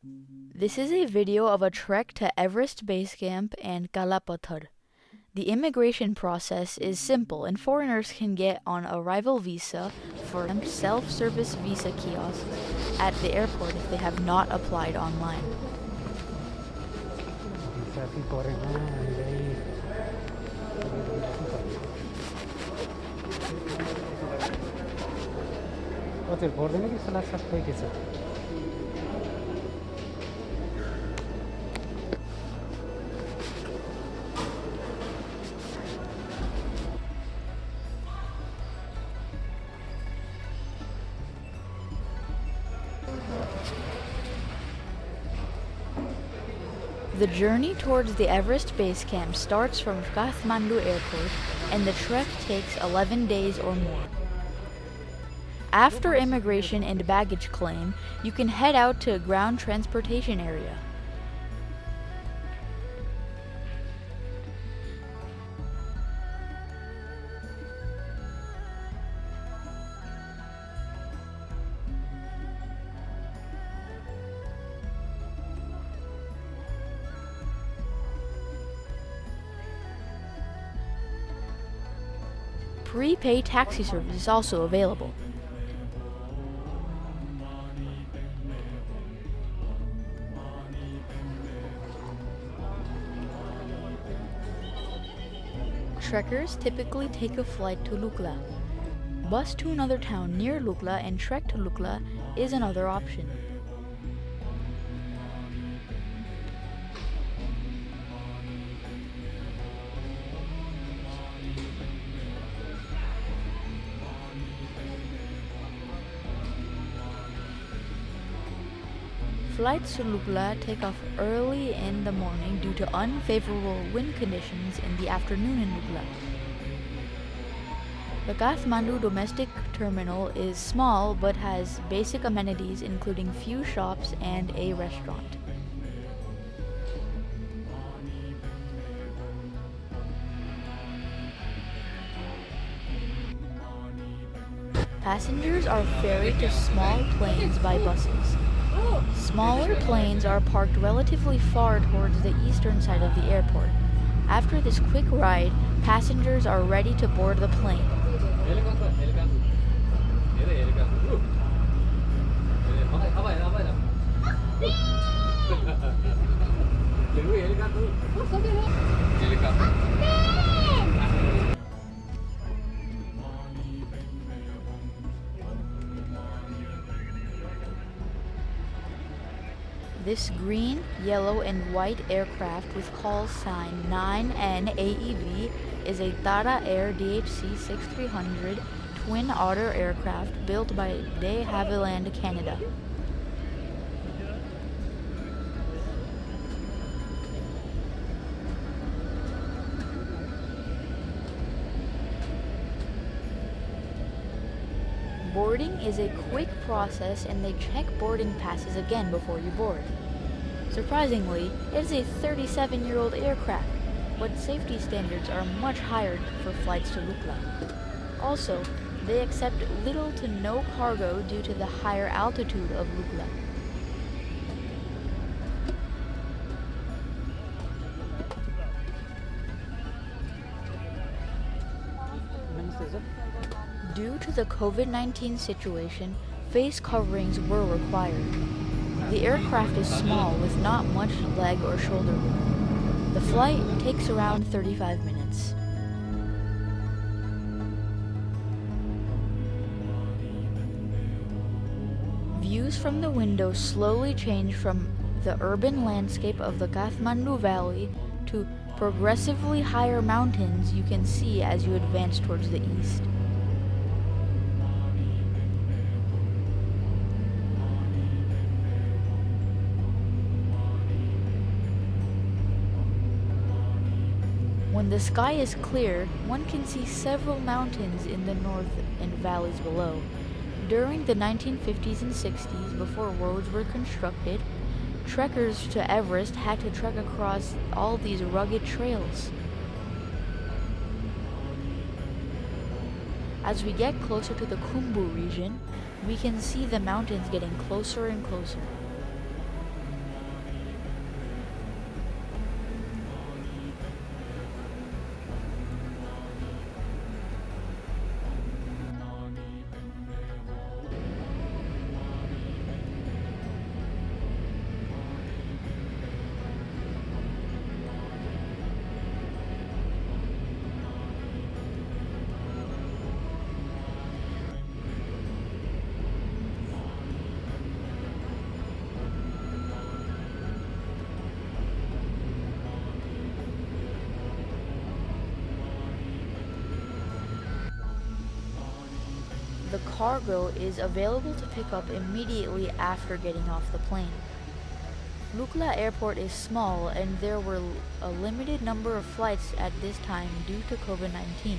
This is a video of a trek to Everest Base Camp and Kalapattthar. The immigration process is simple and foreigners can get on arrival visa for self-service visa kiosks at the airport if they have not applied online. The journey towards the Everest Base Camp starts from Kathmandu Airport, and the trek takes 11 days or more. After immigration and baggage claim, you can head out to a ground transportation area. Prepaid taxi service is also available. Trekkers typically take a flight to Lukla. Bus to another town near Lukla and trek to Lukla is another option. Flights to Lukla take off early in the morning due to unfavorable wind conditions in the afternoon in Lukla. The Kathmandu domestic terminal is small but has basic amenities including few shops and a restaurant. Passengers are ferried to small planes by buses. Smaller planes are parked relatively far towards the eastern side of the airport. After this quick ride, passengers are ready to board the plane. This green, yellow, and white aircraft with call sign 9N-AEV is a Tata Air DHC-6300 Twin Otter aircraft built by de Havilland, Canada. Boarding is a quick process and they check boarding passes again before you board. Surprisingly, it is a 37-year-old aircraft, but safety standards are much higher for flights to Lukla. Also, they accept little to no cargo due to the higher altitude of Lukla. Due to the COVID-19 situation, face coverings were required. The aircraft is small with not much leg or shoulder room. The flight takes around 35 minutes. Views from the window slowly change from the urban landscape of the Kathmandu Valley to progressively higher mountains you can see as you advance towards the east. When the sky is clear, one can see several mountains in the north and valleys below. During the 1950s and 60s, before roads were constructed, trekkers to Everest had to trek across all these rugged trails. As we get closer to the Khumjung region, we can see the mountains getting closer and closer. cargo is available to pick up immediately after getting off the plane. Lukla airport is small and there were a limited number of flights at this time due to COVID-19.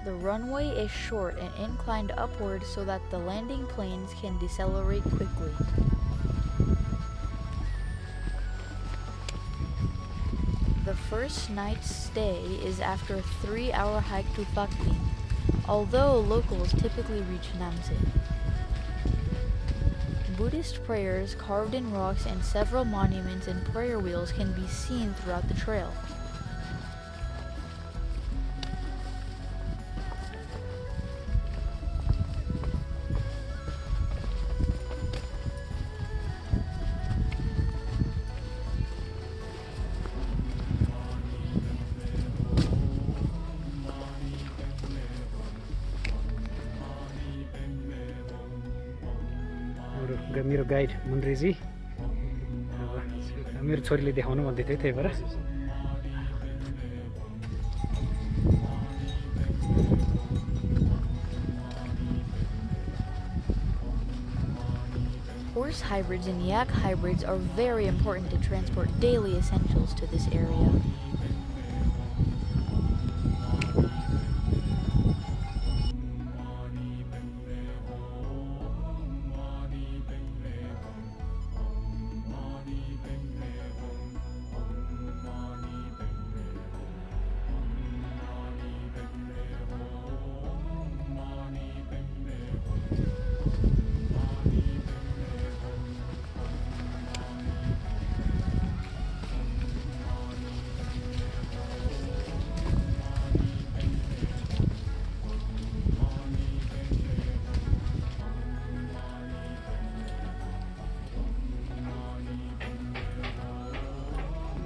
The runway is short and inclined upward so that the landing planes can decelerate quickly. The first night's stay is after a 3-hour hike to Phakding, although locals typically reach Namche. Buddhist prayers carved in rocks and several monuments and prayer wheels can be seen throughout the trail. मेरो guide मुन्ड्रीजी मेरो छोरीले देखाउनु भन्दै थियो त्यही भएर Horse hybrids and yak hybrids are very important to transport daily essentials to this area.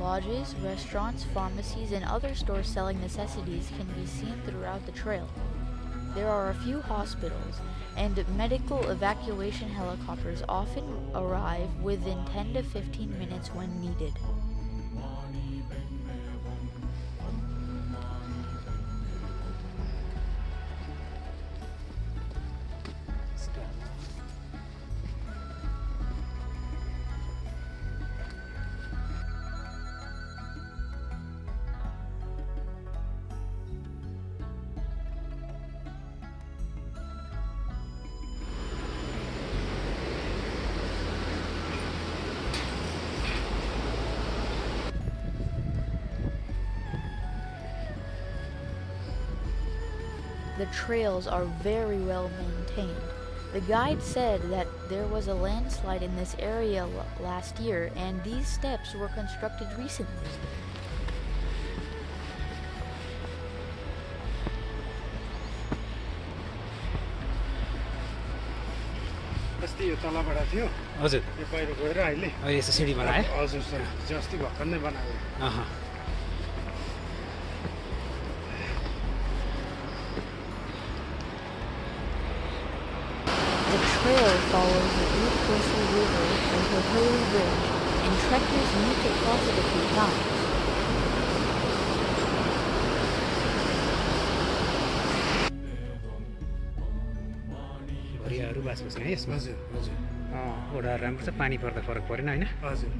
Lodges, restaurants, pharmacies, and other stores selling necessities can be seen throughout the trail. There are a few hospitals, and medical evacuation helicopters often arrive within 10 to 15 minutes when needed. The trails are very well maintained. The guide said that there was a landslide in this area last year and these steps were constructed recently. अस्ति यो तलबाट थियो हजुर यो बाहिर गएर अहिले यसो सिडी बनाए हजुर sir जस्ती भर्खर नै बनायो The trail follows the Dingboche River as a hilly bridge, and trekkers need to cross it a few times. भरियाहरू बास बस्ने है यसमा हजुर हजुर ओडा राम्रो छ पानी पर्दा फरक परेन हैन हजुर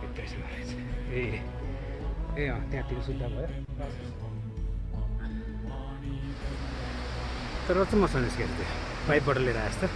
भित्रैसम्म रहेछ ए ए त्यहाँतिर सुत्दा भयो तर चाहिँ मसँग निस्केको थियो पाइपबाट लिएर आएछ त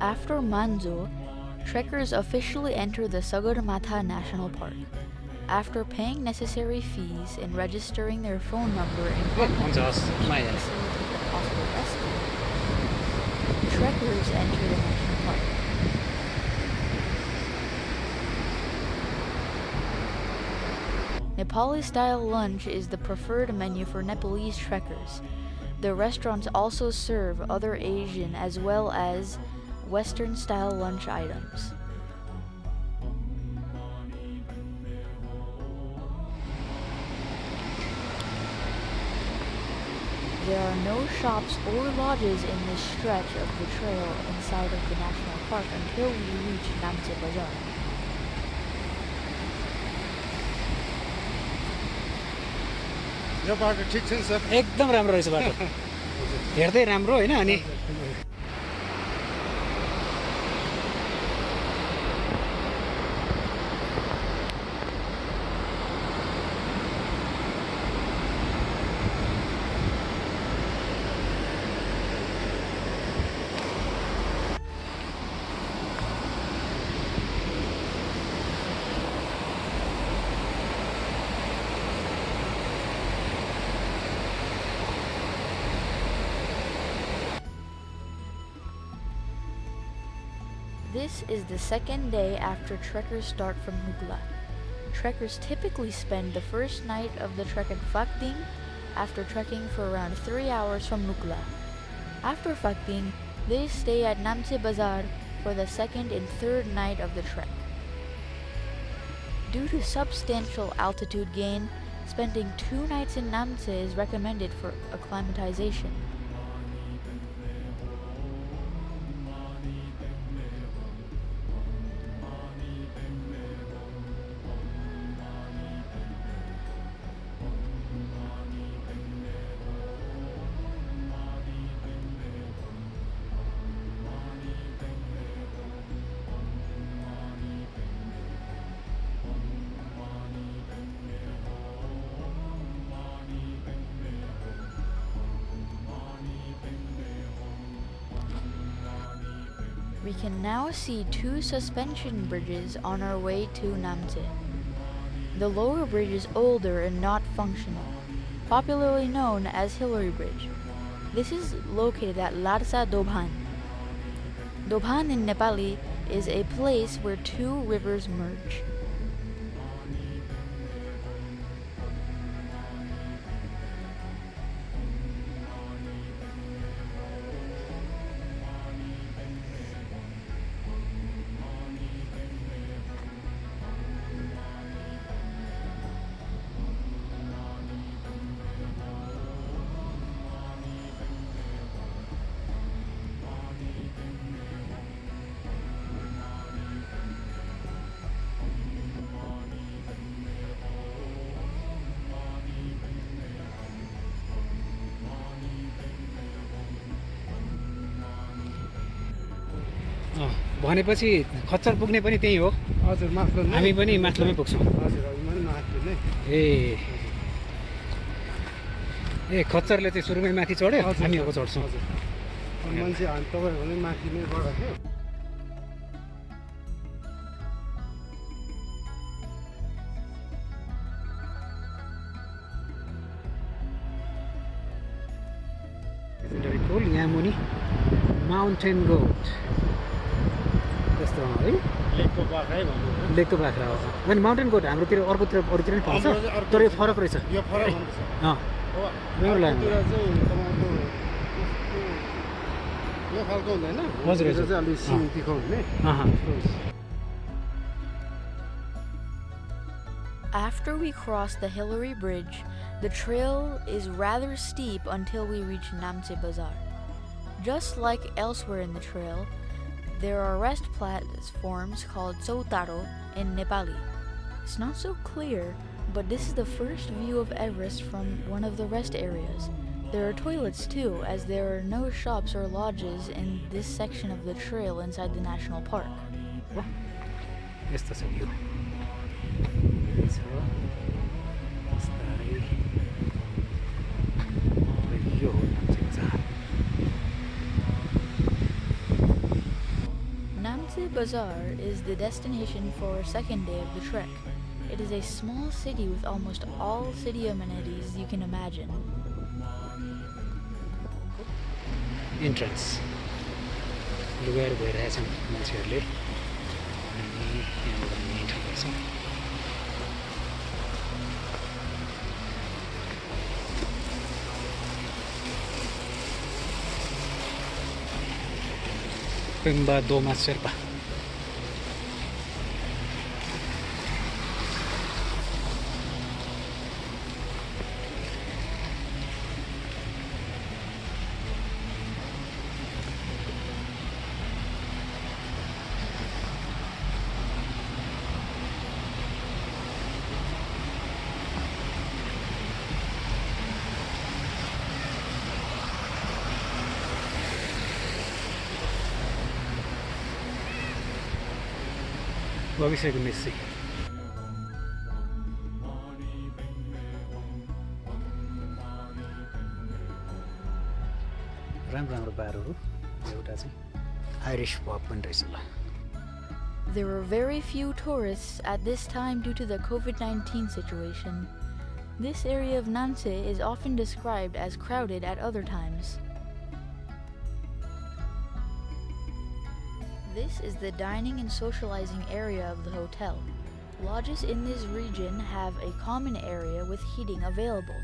After Manzo, trekkers officially enter the Sagarmatha National Park. After paying necessary fees and registering their phone number in हुन्छ हस् म आइहालेँ facilitate a possible rescue, trekkers enter the national park. Nepali-style lunch is the preferred menu for Nepalese trekkers. The restaurants also serve other Asian as well as Western-style lunch items. There are no shops or lodges in this stretch of the trail inside of the national park until we reach Namche Bazaar. यो बाटो ठिक छ नि sir एकदम राम्रो रहेछ बाटो हेर्दै राम्रो हैन अनि This is the second day after trekkers start from Lukla. Trekkers typically spend the first night of the trek at Phakding after trekking for around 3 hours from Lukla. After Phakding, they stay at Namche Bazaar for the second and third night of the trek. Due to substantial altitude gain, spending 2 nights in Namche is recommended for acclimatization. We can now see 2 suspension bridges on our way to Namche. The lower bridge is older and not functional, popularly known as Hillary Bridge. This is located at Larsa Dobhan. Dobhan in Nepali is a place where 2 rivers merge. भनेपछि खच्चर पुग्ने पनि त्यही हो हजुर माथि हामी पनि माथिल्लोमै पुग्छौँ हजुर हजुर मैले माथि नै ए खच्चरले चाहिँ सुरुमै माथि चढ्यो हामी अब चढ्छौँ हजुर मान्छे हामी तपाईँ भने माथि नै गएको थियो फुल यहाँ मुनि माउन्टेन गोट त्यस्तो है लेकको बाख्रै भन्नु लेकको बाख्रा हो अनि माउन्टेन गोट हाम्रोतिर अर्कोतिर अरूतिर पनि पाउँछ तर यो फरक रहेछ यो फरक हुन्छ अँ राम्रो लाग्यो चाहिँ तपाईँको यो खालको हुँदैन हजुर हजुर चाहिँ अलिक सिम तिखो हुने After we cross the Hillary Bridge, the trail is rather steep until we reach Namche Bazaar. Just like elsewhere in the trail, there are rest platforms called Sautaro in Nepali. It's not so clear, but this is the first view of Everest from one of the rest areas. There are toilets too, as there are no shops or lodges in this section of the trail inside the national park. यस्तो छ यो यो Namche Bazaar is the destination for our second day of the trek. It is a small city with almost all city amenities you can imagine. Entrance. लुगाहरू भइरहेछन् मान्छेहरूले अनि यहाँबाट हामी inter गर्छौँ Pemba दोमा Sherpa Lobuche Messi. राम्रो बारहरू एउटा चाहिँ आइरिस पब पनि रहेछ ल There were very few tourists at this time due to the COVID-19 situation. This area of Namche is often described as crowded at other times. This is the dining and socializing area of the hotel. Lodges in this region have a common area with heating available.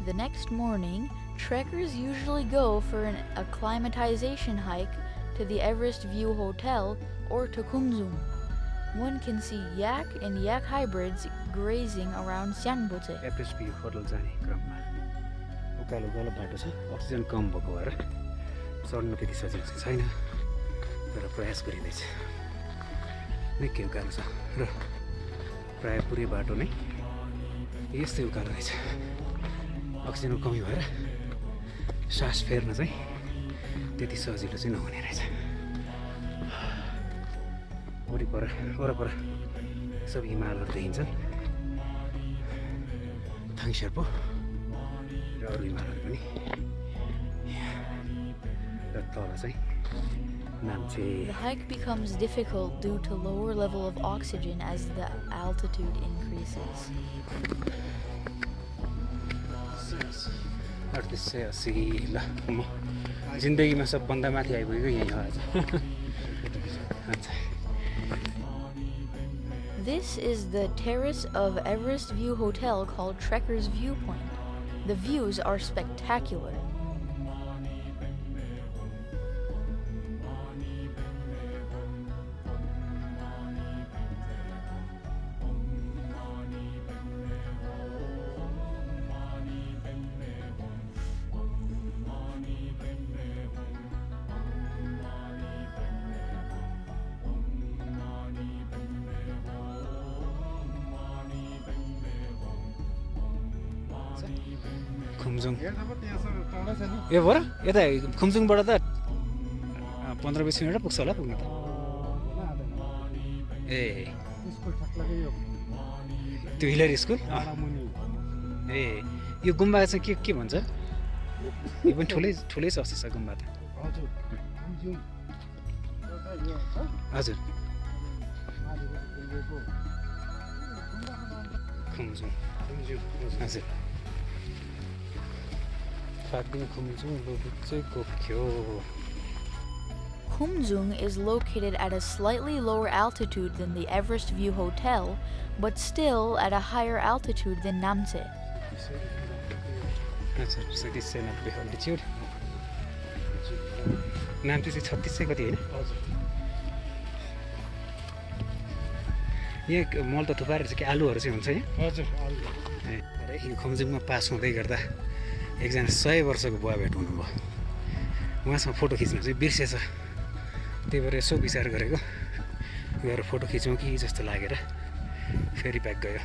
The next morning, trekkers usually go for an acclimatization hike to the Everest View Hotel or to Khumjung. One can see yak and yak hybrids grazing around Pangboche. Everest View Hotel जाने क्रममा उकालो उकालो बाटो छ oxygen कम भएको भएर चढ्न त्यति सजिलो चाहिँ छैन तर प्रयास गरिँदैछ निकै उकालो छ र प्राय पुरै बाटो नै यस्तै उकालो रहेछ अक्सिजनको कमी भएर सास फेर्न चाहिँ त्यति सजिलो चाहिँ नहुने रहेछ वरपर सब हिमालहरू देखिन्छन् थाङशेर्पो र अरू हिमालहरू पनि र तल चाहिँ Namche. The hike becomes difficult due to lower level of oxygen as the altitude increases. ल म जिन्दगीमा सबभन्दा माथि आइपुगेको यही हो आज. This is the terrace of Everest View Hotel called Trekker's Viewpoint. The views are spectacular. Khumjung ए भर यता खुम्जुङबाट त 15-20 मिनेट पुग्छ होला पुग्न त ए त्यो हिलर स्कुल ए यो गुम्बा चाहिँ के भन्छ यो पनि ठुलै छ जस्तो छ गुम्बा त हजुर खुम्जुङ हजुर Phakding Khumjung Lobuche Kokyo. Khumjung is located at a slightly lower altitude than the Everest View Hotel, but still at a higher altitude than Namche. That's it. So this is 90 altitude. Namche चाहिँ 36 कति हैन? हजुर. यहाँ मल त थुपारेर चाहिँ के आलुहरु चाहिँ हुन्छ यहाँ? हजुर, आलु. अरे यो खुम्जुङमा पास हुँदै गर्दा एकजना 100 वर्षको बुवा भेट हुनुभयो उहाँसँग फोटो खिच्न चाहिँ बिर्सेछ त्यही भएर यसो विचार गरेको गएर फोटो खिचौँ कि जस्तो लागेर फेरि ब्याक गयो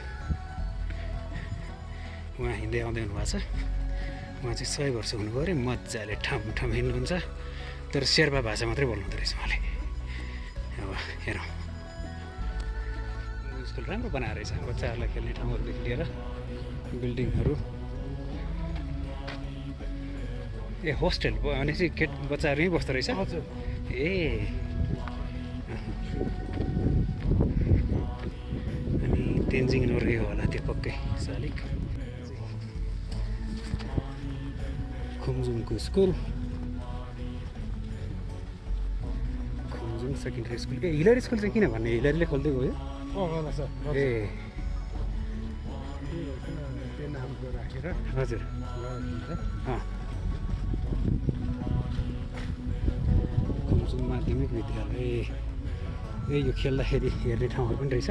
उहाँ हिँड्दै आउँदै हुनुभएको छ उहाँ चाहिँ 100 वर्ष हुनुभयो अरे मजाले ठाम हिँड्नुहुन्छ तर शेर्पा भाषा मात्रै बोल्नुहुँदो रहेछ उहाँले अब हेरौँ स्कुल राम्रो बनाएर रहेछ बच्चाहरूलाई खेल्ने ठाउँहरूदेखि लिएर बिल्डिङहरू ए होस्टेल भनेपछि बच्चाहरू यहीँ बस्दो रहेछ हजुर ए अनि तेन्जिङ नोर्गे होला त्यो पक्कै Salik खुम्जुङको school Khumjung secondary school ए हिलरी स्कुल चाहिँ किन भन्ने हिलरीले खोलिदिएको हो होला सर ए त्यो नामको राखेर हजुर खुम्जुङ माध्यमिक विद्यालय ए यो खेल्दाखेरि हेर्ने ठाउँहरू पनि रहेछ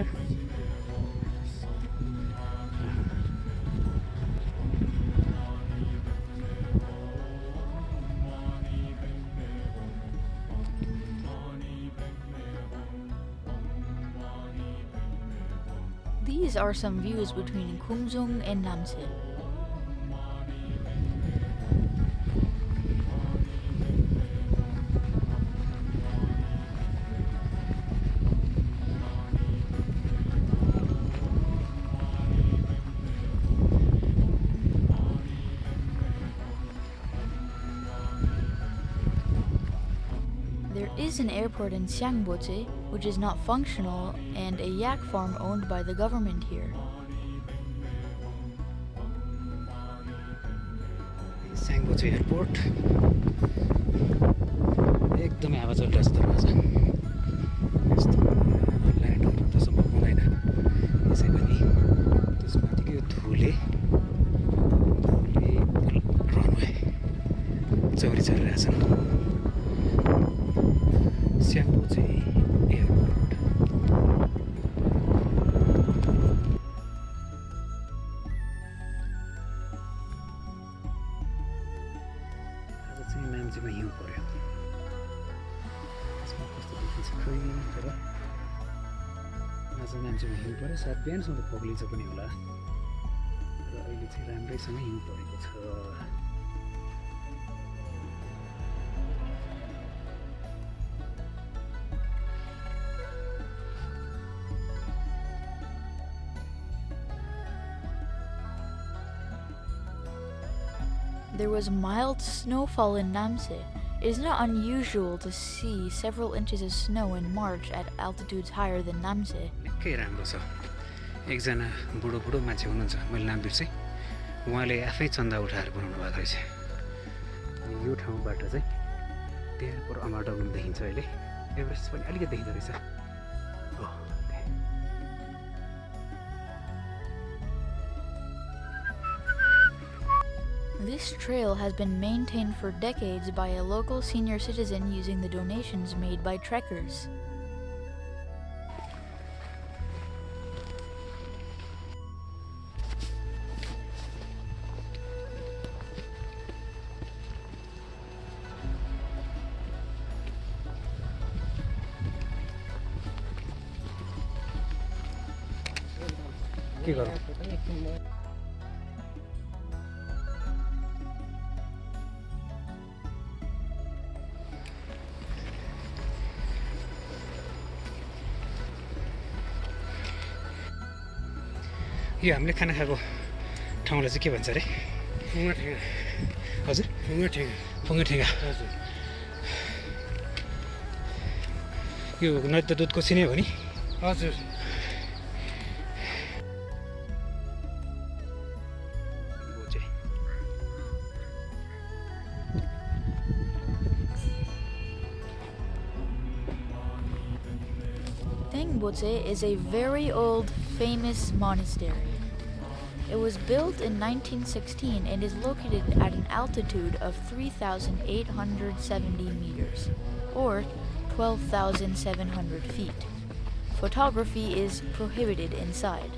These are some views between Khumjung and Namche. There is an airport in Pangboche, which is not functional, and a yak farm owned by the government here. Pangboche airport एकदमै हावा चलिरहेको छ दरवाजा यस्तो ल्यान्डहरू त सम्भव हुँदैन यसै पनि त्यसमाथिको यो धुले रनवे चौरी चलिरहेछन् Pangboche airport आज चाहिँ नाम्चेमा हिउँ पर्यो यसमा कस्तो देखिन्छ खै तर आज नाम्चेमा हिउँ पर्यो सायद बिहानसम्म पग्लिन्छ पनि होला र अहिले चाहिँ राम्रैसँग हिउँ परेको छ There was mild snowfall in Namche. It is not unusual to see several inches of snow in March at altitudes higher than Namche. निकै राम्रो छ एकजना बुढो मान्छे हुनुहुन्छ मैले नाम बिर्सेँ उहाँले आफै चन्दा उठाएर बनाउनु भएको रहेछ यो ठाउँबाट चाहिँ त्यहाँ पर अमाडोङ देखिन्छ अहिले एभरेस्ट पनि अलिकति देखिँदो रहेछ This trail has been maintained for decades by a local senior citizen using the donations made by trekkers. के गरौँ यो हामीले खाना खाएको ठाउँलाई चाहिँ के भन्छ अरे फुङ्गाठेङ्गा हजुर फुङ्गाठेङ्गा हजुर यो नदी दुधको सिने हो नि हजुर Dingboche is a very old, famous monastery. It was built in 1916 and is located at an altitude of 3,870 meters, or 12,700 feet. Photography is prohibited inside.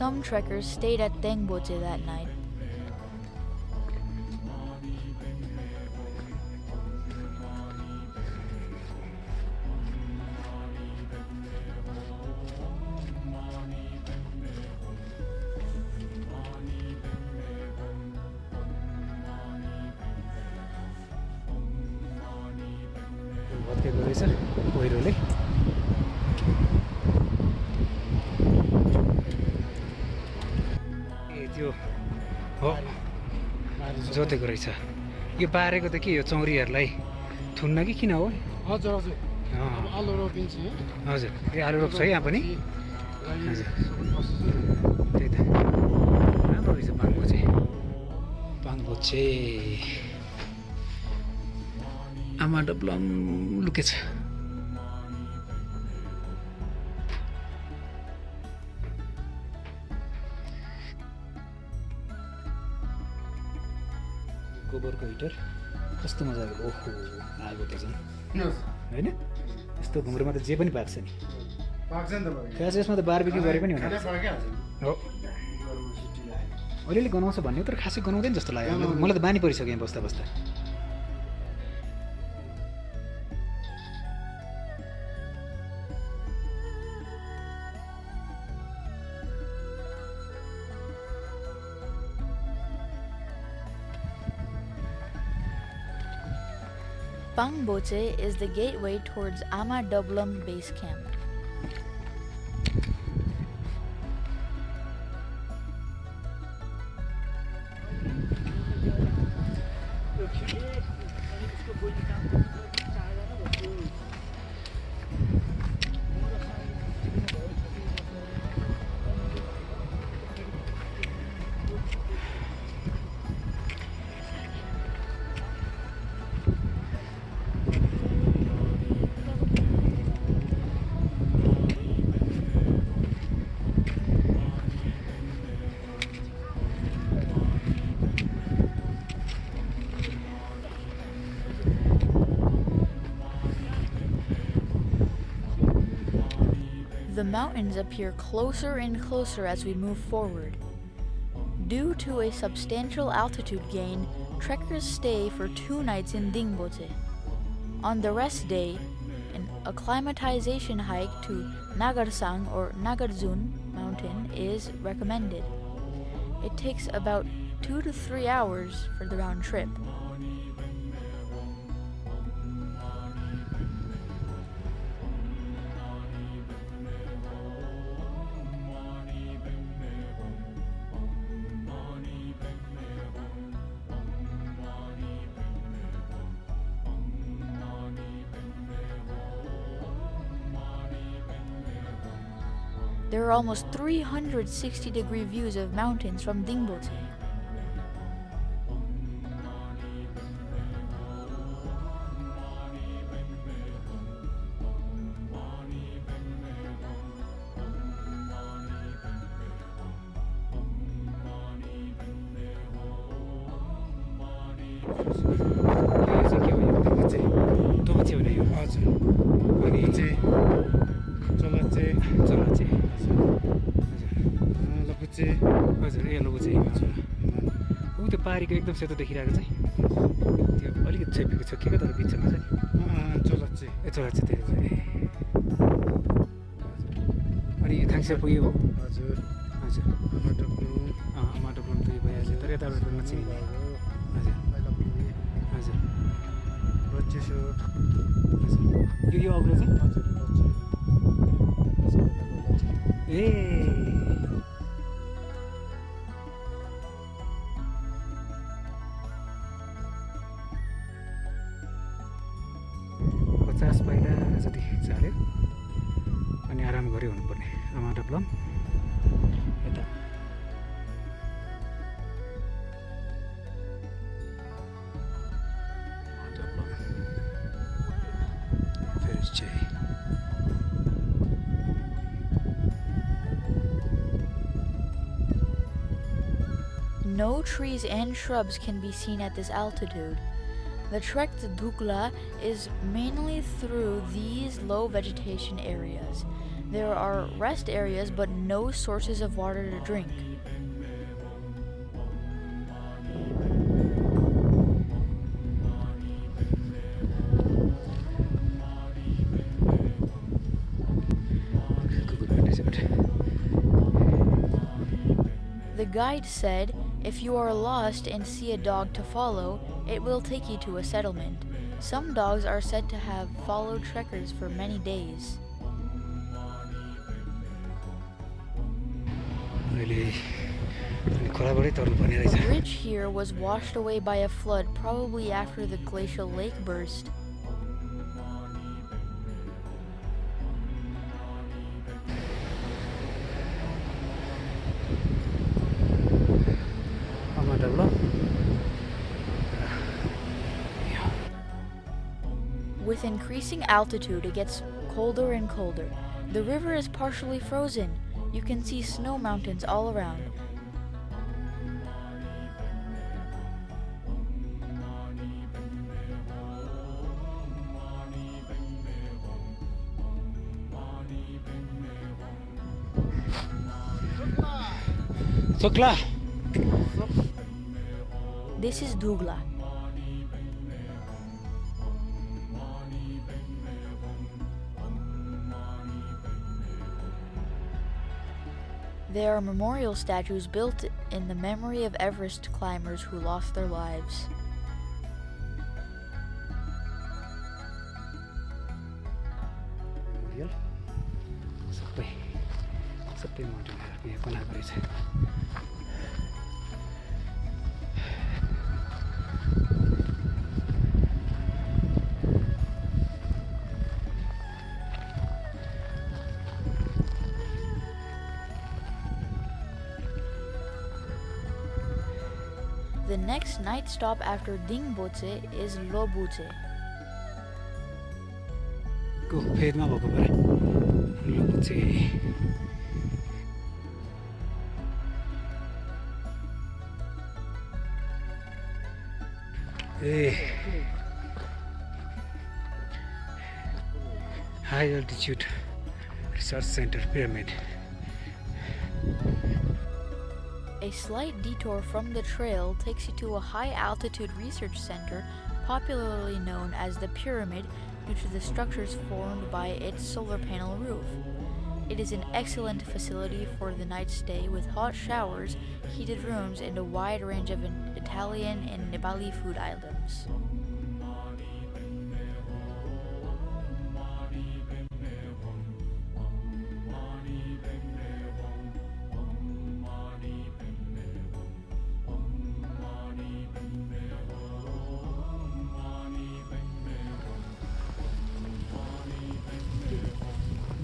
Some trekkers stayed at Dingboche that night. भत्केको रहेछ पहिरोले ए त्यो हो जोतेको रहेछ यो बारेको त के यो चौरीहरूलाई थुन्न कि किन हो हजुर हजुर अब आलु रोपिन्छ हजुर ए आलु रोप्छ है यहाँ पनि हजुर त्यही त राम्रो रहेछ पाङबोचे आमा डब्लम लुकेछ गोबरको हिटर कस्तो मजाको ओहो आगो त झन् होइन यस्तो घुम्रोमा त जे पनि पाक्छ नि खास यसमा त बारबिक्यू गरे पनि हुने हो अलिअलि गनाउँछ भन्ने तर खासै गनाउँदैन जस्तो लाग्यो मलाई त बानी परिसक्यो यहाँ बस्दा बस्दा Pangboche is the gateway towards Ama Doblam Base Camp. The mountains appear closer and closer as we move forward. Due to a substantial altitude gain, trekkers stay for 2 nights in Dingboche. On the rest day, an acclimatization hike to Nagarsang or Nagarzun mountain is recommended. It takes about 2 to 3 hours for the round trip. There are almost 360-degree views of mountains from Dingboche. हजुर ए लोबुचे ऊ त्यो पारीको एकदम सेतो देखिरहेको चाहिँ त्यो अलिकति छेपेको छेकेको तर बिचमा चाहिँ चोलाचे ए चोलाचे त्यो अनि थाङसे पुग्यो हो हजुर हजुर माटोप्लुम त भइहाल्छ तर यताबाट नचिने हजुर हजुर रचेसो हजुर यो अग्लो चाहिँ हजुर ए 50 पाइला जति चाल्यो अनि आराम गऱ्यो हुनुपर्ने आमा डब्लम यता फेरि चाहिँ No trees and shrubs can be seen at this altitude. The trek to Lukla is mainly through these low vegetation areas. There are rest areas but no sources of water to drink. The guide said If you are lost and see a dog to follow, it will take you to a settlement. Some dogs are said to have followed trekkers for many days. The bridge here was washed away by a flood probably after the glacial lake burst. With increasing altitude, it gets colder and colder. The river is partially frozen. You can see snow mountains all around. Lukla. This is Lukla. There are memorial statues built in the memory of Everest climbers who lost their lives. The next night stop after Dingboche is Lobuche. High altitude research center pyramid. A slight detour from the trail takes you to a high-altitude research center popularly known as the Pyramid due to the structures formed by its solar panel roof. It is an excellent facility for the night stay with hot showers, heated rooms, and a wide range of Italian and Nepali food items.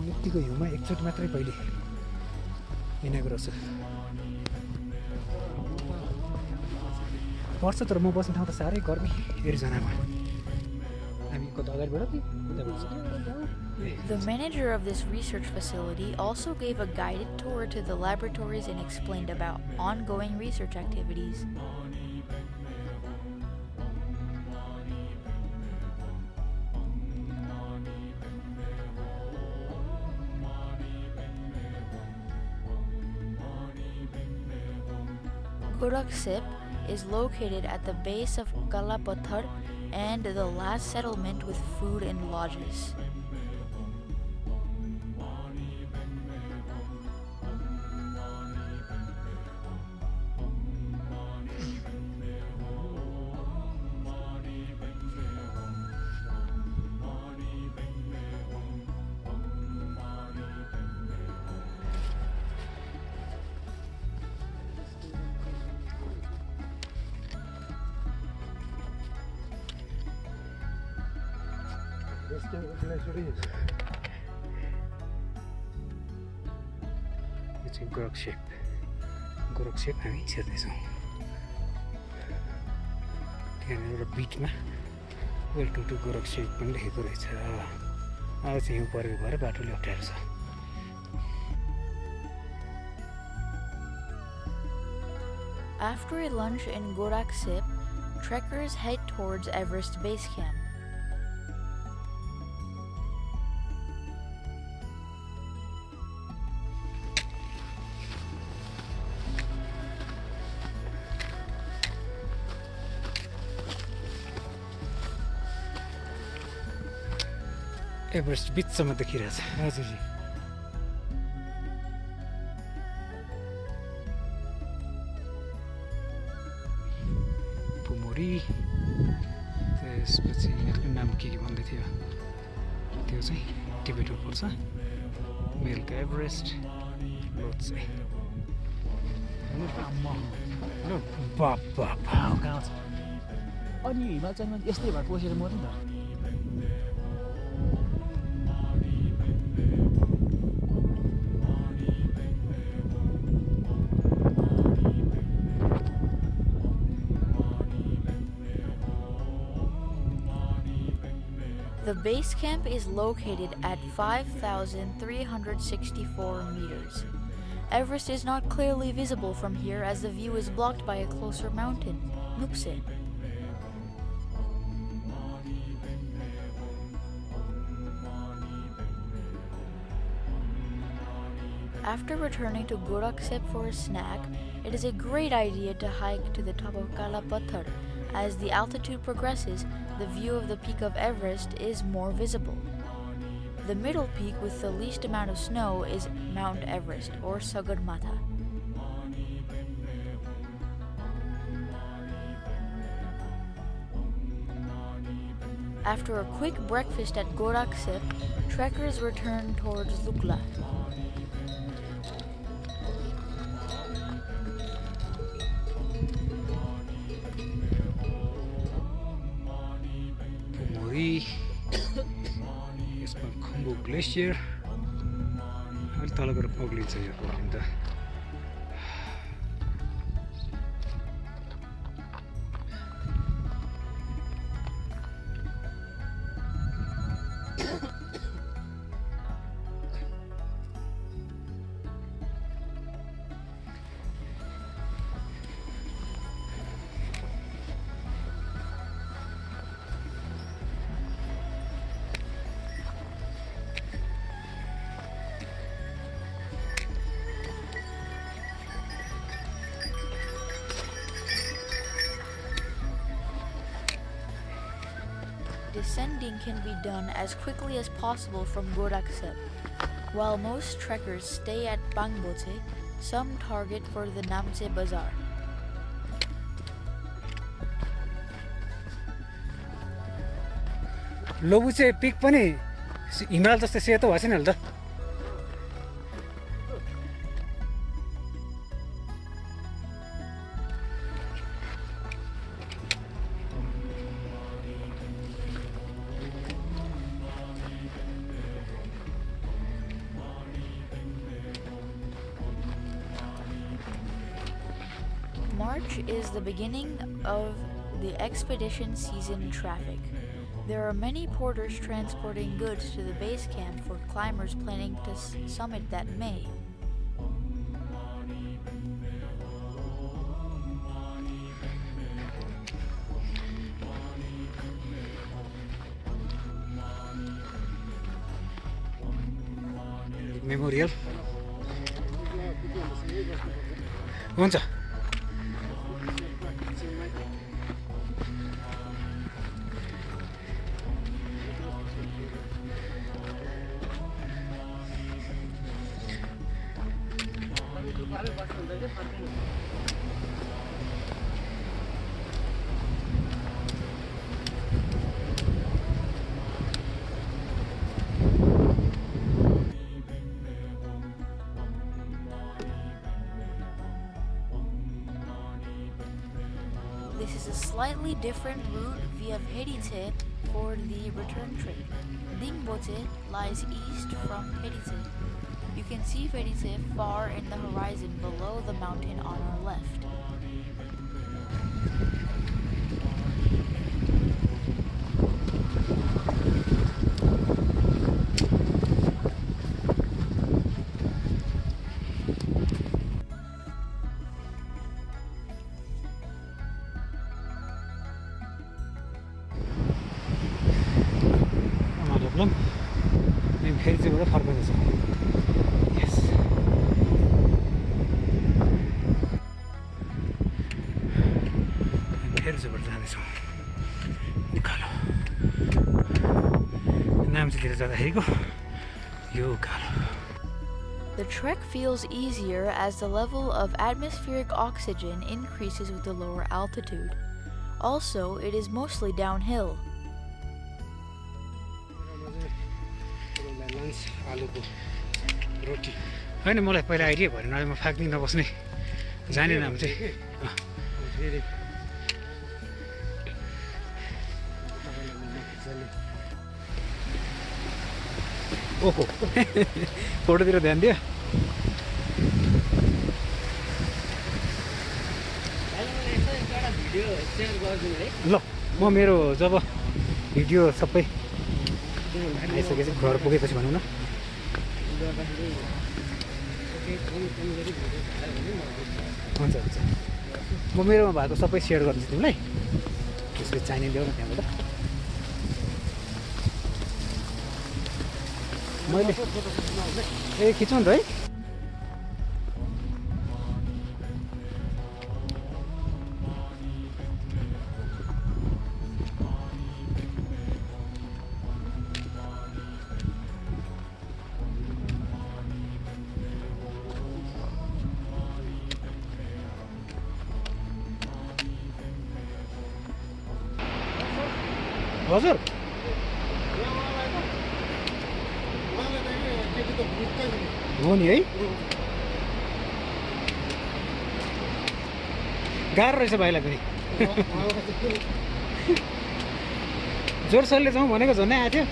यतिको हिउँमा एकचोटि मात्रै पहिले हिँडेको रहेछु पर्छ तर म बस्ने ठाउँ त साह्रै गर्मी एरिजोनामा हामी कता अगाडिबाट कि उता बस्छ The manager of this research facility also gave a guided tour to the laboratories and explained about ongoing research activities. Goraksep is located at the base of Kalapattthar and the last settlement with food and lodges. यो चाहिँ गोरक्सेप हामी छिर्दैछौँ त्यहाँनिर एउटा बिचमा welcome to गोरक्सेप पनि लेखेको रहेछ अब चाहिँ हिउँ परेको भएर बाटोले अप्ठ्यारो छ After a lunch in Goraksep, trekkers head towards Everest Base Camp. Everest बिचसम्म देखिरहेछ हजुर त्यसपछि यसको नाम के भन्दै थियो त्यो चाहिँ टिबेटमा पर्छ मेलको एभरेस्ट लोचे बाप बाप कहाँ छ अनि हिमाचलमा यस्तै भएर पसेर मर्यो नि त The base camp is located at 5,364 meters. Everest is not clearly visible from here as the view is blocked by a closer mountain, Namche. After returning to Goraksep for a snack, it is a great idea to hike to the top of Kalapattthar. As the altitude progresses, the view of the peak of Everest is more visible. The middle peak with the least amount of snow is Mount Everest, or Sagarmatha. After a quick breakfast at Goraksep, trekkers return towards Lukla. यसमा Khambu glacier अलि तल गएर पग्लिन्छ यो पग्लिँदा Descending can be done as quickly as possible from Goraksep. While most trekkers stay at Pangboche, some target for the Namche Bazaar. Lobuche peak पनि हिमाल जस्तै सेतो भएको छैन त March is the beginning of the expedition season traffic. There are many porters transporting goods to the base camp for climbers planning to summit that May. Memorial हुन्छ This is a slightly different route via Phakding for the return trip. Dingboche lies east from Phakding. You can see Phakding far in the horizon below the mountain on our left. फेरि चाहिँ बाट फर्किँदैछ yes फेरि चाहिँ बाट जाँदैछौँ उकालो नाम्चेतिर जाँदाखेरिको यो उकालो The trek feels easier as the level of atmospheric oxygen increases with the lower altitude. Also, it is mostly downhill. आलुको रोटी होइन मलाई पहिला आइडिया भएन नभए म फाक्दिङ नबस्ने जाने नाम चाहिँ फेरि ओहो फोटोतिर ध्यान दियो ल म मेरो जब भिडियो सबै आइसकेपछि घर पुगेपछि भनौँ न हुन्छ हुन्छ म मेरोमा भएको सबै सेयर गरिदिन्छु तिमीलाई त्यसपछि चाहिने ल्याऊ न त्यहाँबाट मैले ए खिचौँ त है हजुर हो नि है गाह्रो रहेछ भाइलाई पनि जोरसोरले जाउँ भनेको झन्डै आएको थियो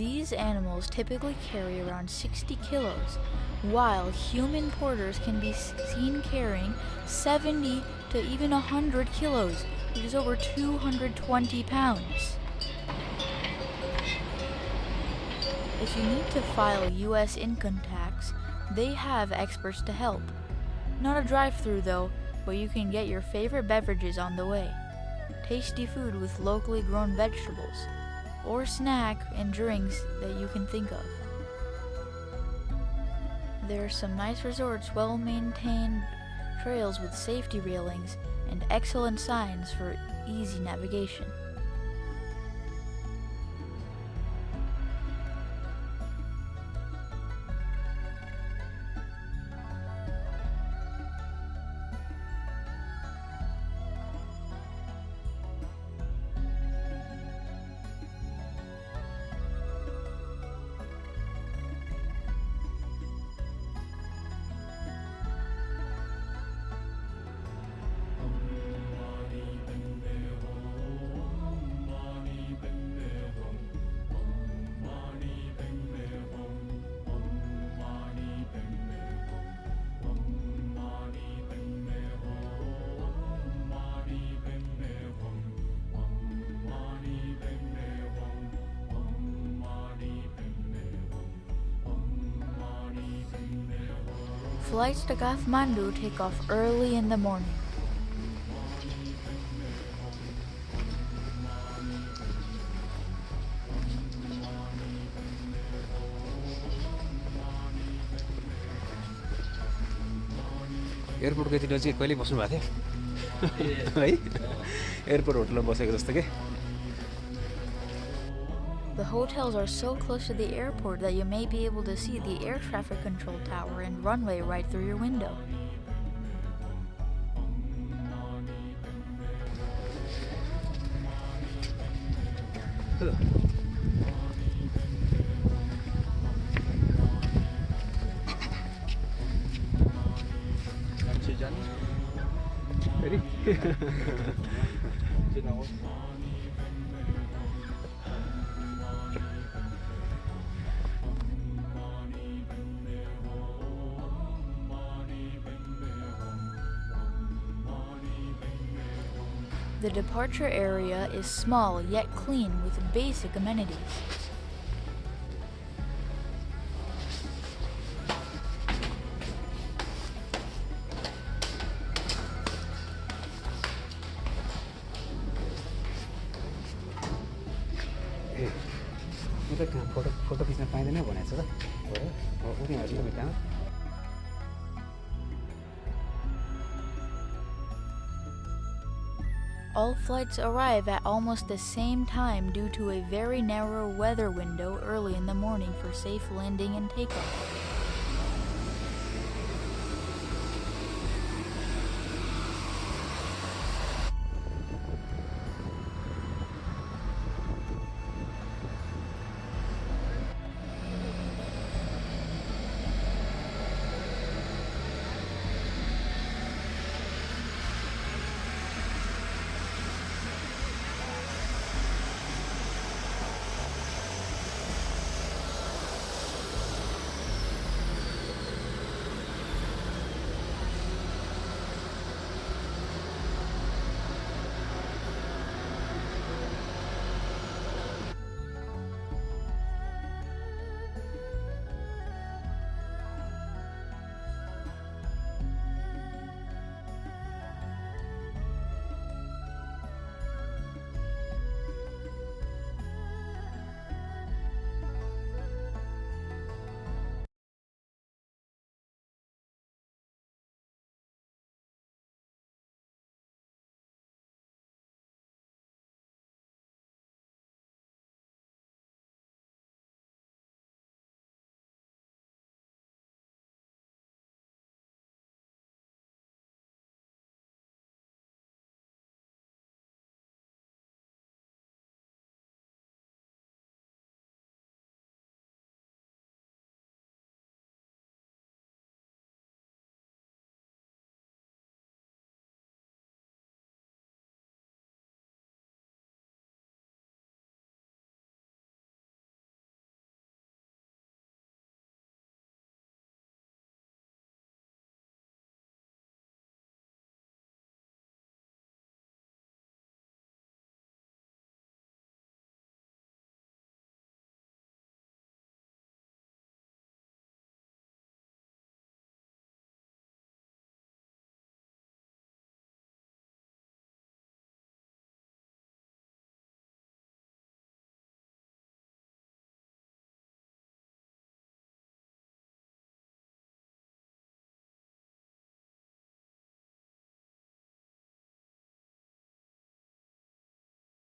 These animals typically carry around 60 kilos, while human porters can be seen carrying 70 to even 100 kilos, which is over 220 pounds. If you need to file US income tax, they have experts to help. Not a drive-through though, but you can get your favorite beverages on the way. Tasty food with locally grown vegetables, or snack and drinks that you can think of. There are some nice resorts, well-maintained trails with safety railings, and excellent signs for easy navigation. Flights to Kathmandu take off early in the morning. एयरपोर्टको यति नजिक कहिले बस्नु भएको थियो है airport होटलमा बसेको जस्तो के The hotels are so close to the airport that you may be able to see the air traffic control tower and runway right through your window. The departure area is small yet clean with basic amenities. त कहाँ photo खिच्न पाइँदैन भनेको छ त हो र उनीहरू तपाईँ कहाँ All flights arrive at almost the same time due to a very narrow weather window early in the morning for safe landing and takeoff.